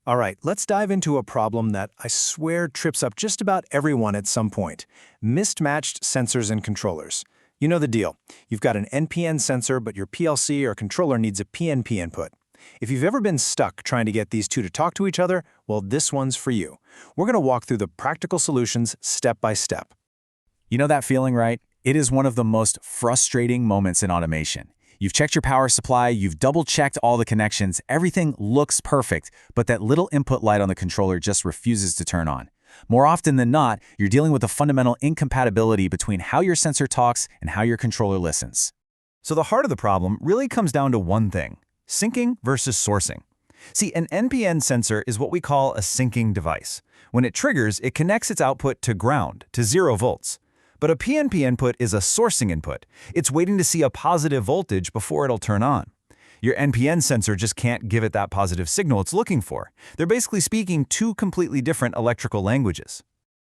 All right, let's dive into a problem that I swear trips up just about everyone at some point. Mismatched sensors and controllers. You know the deal. You've got an NPN sensor, but your PLC or controller needs a PNP input. If you've ever been stuck trying to get these two to talk to each other, well, this one's for you. We're going to walk through the practical solutions step by step. You know that feeling, right? It is one of the most frustrating moments in automation. You've checked your power supply, you've double-checked all the connections, everything looks perfect, but that little input light on the controller just refuses to turn on. More often than not, you're dealing with a fundamental incompatibility between how your sensor talks and how your controller listens. So the heart of the problem really comes down to one thing: syncing versus sourcing. See, an NPN sensor is what we call a syncing device. When it triggers, it connects its output to ground, to 0 volts. But a PNP input is a sourcing input. It's waiting to see a positive voltage before it'll turn on. Your NPN sensor just can't give it that positive signal it's looking for. They're basically speaking two completely different electrical languages.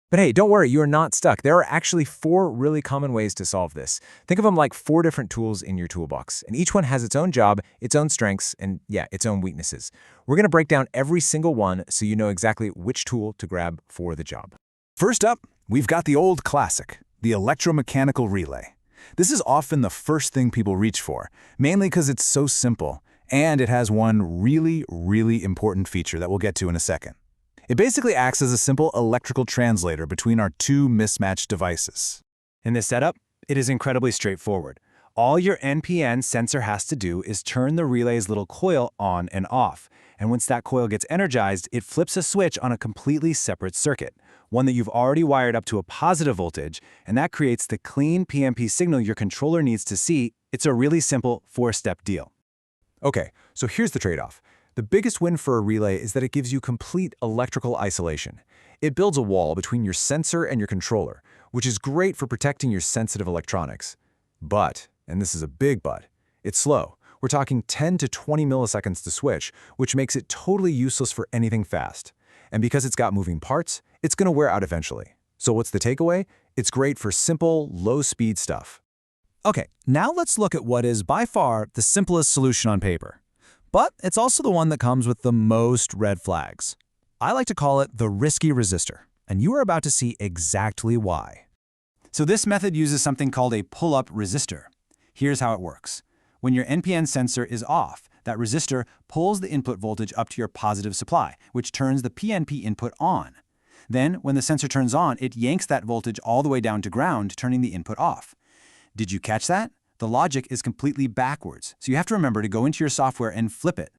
But hey, don't worry, you're not stuck. There are actually 4 really common ways to solve this. Think of them like 4 different tools in your toolbox, and each one has its own job, its own strengths, and yeah, its own weaknesses. We're going to break down every single one so you know exactly which tool to grab for the job. First up, we've got the old classic, the electromechanical relay. This is often the first thing people reach for, mainly because it's so simple, and it has one really important feature that we'll get to in a second. It basically acts as a simple electrical translator between our two mismatched devices. In this setup, it is incredibly straightforward. All your NPN sensor has to do is turn the relay's little coil on and off, and once that coil gets energized, it flips a switch on a completely separate circuit, one that you've already wired up to a positive voltage, and that creates the clean PNP signal your controller needs to see. It's a really simple 4-step deal. Okay, so here's the trade-off. The biggest win for a relay is that it gives you complete electrical isolation. It builds a wall between your sensor and your controller, which is great for protecting your sensitive electronics. But, and this is a big but, it's slow. We're talking 10 to 20 milliseconds to switch, which makes it totally useless for anything fast. And because it's got moving parts, it's going to wear out eventually. So what's the takeaway? It's great for simple, low-speed stuff. Okay, now let's look at what is by far the simplest solution on paper. But it's also the one that comes with the most red flags. I like to call it the risky resistor, and you are about to see exactly why. So this method uses something called a pull-up resistor. Here's how it works. When your NPN sensor is off, that resistor pulls the input voltage up to your positive supply, which turns the PNP input on. Then, when the sensor turns on, it yanks that voltage all the way down to ground, turning the input off. Did you catch that? The logic is completely backwards, so you have to remember to go into your software and flip it.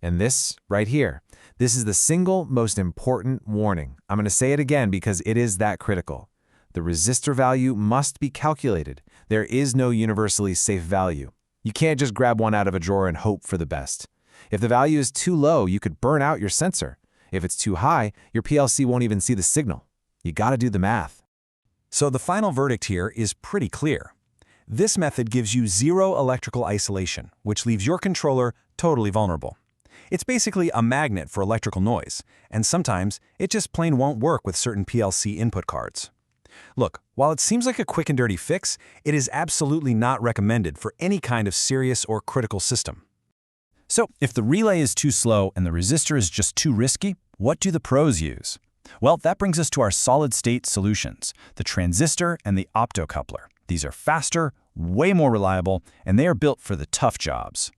And this, right here, this is the single most important warning. I'm going to say it again because it is that critical. The resistor value must be calculated. There is no universally safe value. You can't just grab one out of a drawer and hope for the best. If the value is too low, you could burn out your sensor. If it's too high, your PLC won't even see the signal. You got to do the math. So the final verdict here is pretty clear. This method gives you 0 electrical isolation, which leaves your controller totally vulnerable. It's basically a magnet for electrical noise, and sometimes it just plain won't work with certain PLC input cards. Look, while it seems like a quick and dirty fix, it is absolutely not recommended for any kind of serious or critical system. So, if the relay is too slow and the resistor is just too risky, what do the pros use? Well, that brings us to our solid-state solutions, the transistor and the optocoupler. These are faster, way more reliable, and they are built for the tough jobs.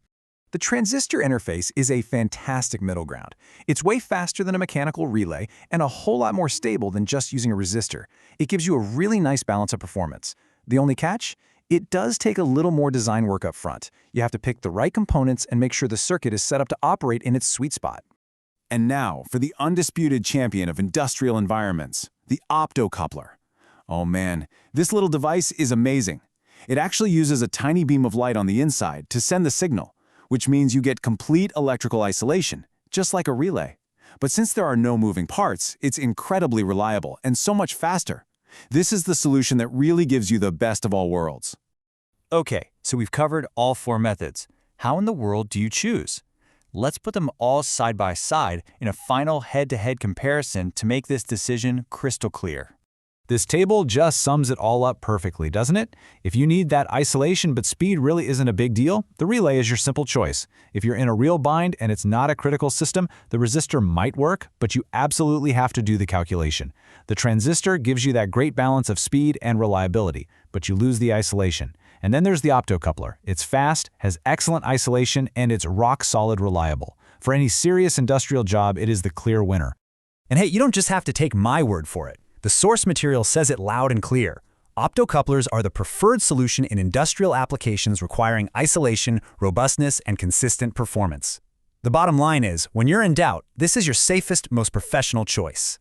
The transistor interface is a fantastic middle ground. It's way faster than a mechanical relay and a whole lot more stable than just using a resistor. It gives you a really nice balance of performance. The only catch? It does take a little more design work up front. You have to pick the right components and make sure the circuit is set up to operate in its sweet spot. And now for the undisputed champion of industrial environments, the optocoupler. Oh man, this little device is amazing. It actually uses a tiny beam of light on the inside to send the signal, which means you get complete electrical isolation, just like a relay. But since there are no moving parts, it's incredibly reliable and so much faster. This is the solution that really gives you the best of all worlds. Okay, so we've covered all 4 methods. How in the world do you choose? Let's put them all side by side in a final head-to-head comparison to make this decision crystal clear. This table just sums it all up perfectly, doesn't it? If you need that isolation but speed really isn't a big deal, the relay is your simple choice. If you're in a real bind and it's not a critical system, the resistor might work, but you absolutely have to do the calculation. The transistor gives you that great balance of speed and reliability, but you lose the isolation. And then there's the optocoupler. It's fast, has excellent isolation, and it's rock-solid reliable. For any serious industrial job, it is the clear winner. And hey, you don't just have to take my word for it. The source material says it loud and clear. Optocouplers are the preferred solution in industrial applications requiring isolation, robustness, and consistent performance. The bottom line is, when you're in doubt, this is your safest, most professional choice.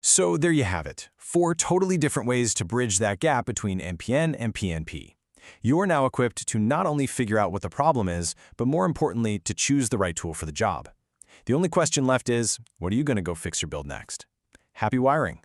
So there you have it, 4 totally different ways to bridge that gap between NPN and PNP. You are now equipped to not only figure out what the problem is, but more importantly, to choose the right tool for the job. The only question left is, what are you going to go fix your build next? Happy wiring!